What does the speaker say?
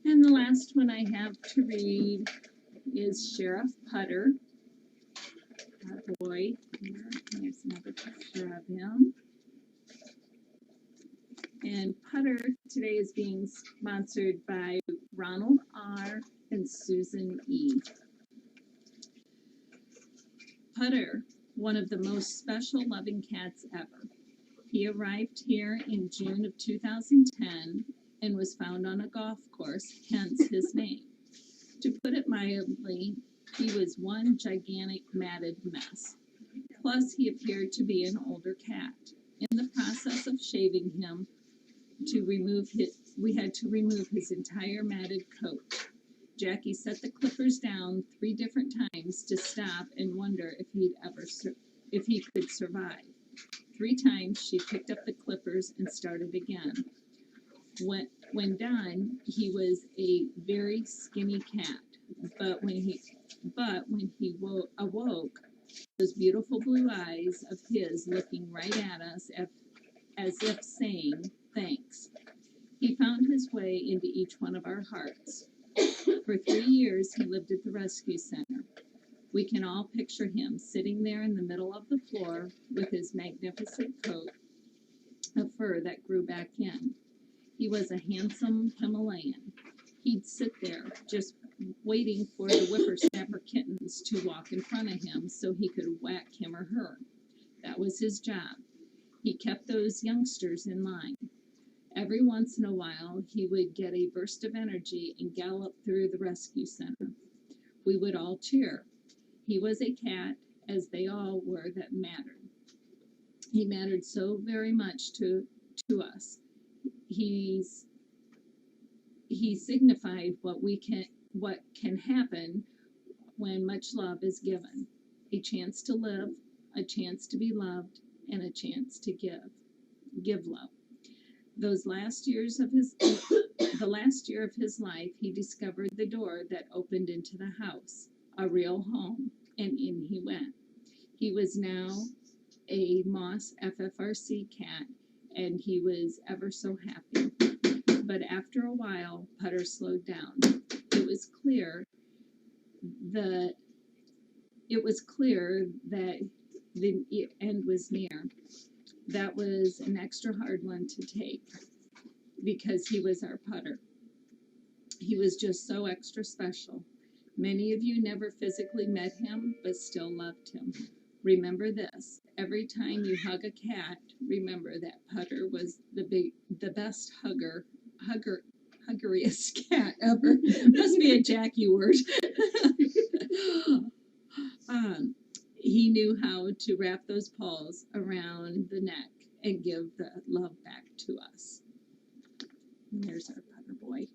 And the last one I have to read is Sheriff Putter, our boy. Here's another picture of him. And Putter today is being sponsored by Ronald R. and Susan E. Putter, one of the most special loving cats ever. He arrived here in June of 2010 and was found on a golf course, hence his name. To put it mildly, he was one gigantic matted mess. Plus, he appeared to be an older cat. In the process of shaving him, we had to remove his entire matted coat. Jackie set the clippers down 3 different times to stop and wonder if he could survive. 3 times she picked up the clippers and started again. When done, he was a very skinny cat. But when he awoke, those beautiful blue eyes of his looking right at us as if saying, "Thanks." He found his way into each one of our hearts. For 3 years, he lived at the rescue center. We can all picture him sitting there in the middle of the floor with his magnificent coat of fur that grew back in. He was a handsome Himalayan. He'd sit there just waiting for the whippersnapper kittens to walk in front of him so he could whack him or her. That was his job. He kept those youngsters in line. Every once in a while, he would get a burst of energy and gallop through the rescue center. We would all cheer. He was a cat, as they all were, that mattered. He mattered so very much to us. He signified what can happen when much love is given. A chance to live, a chance to be loved, and a chance to give love. The last year of his life, he discovered the door that opened into the house, a real home, and in he went. He was now a Moss FFRC cat, and he was ever so happy. But after a while, Putter slowed down. It was clear that the end was near. That was an extra hard one to take because he was our Putter. He was just so extra special. Many of you never physically met him, but still loved him. Remember this: every time you hug a cat, remember that Putter was the best huggeriest cat ever. Must be a Jackie word. He knew how to wrap those paws around the neck and give the love back to us. And there's our Putter boy.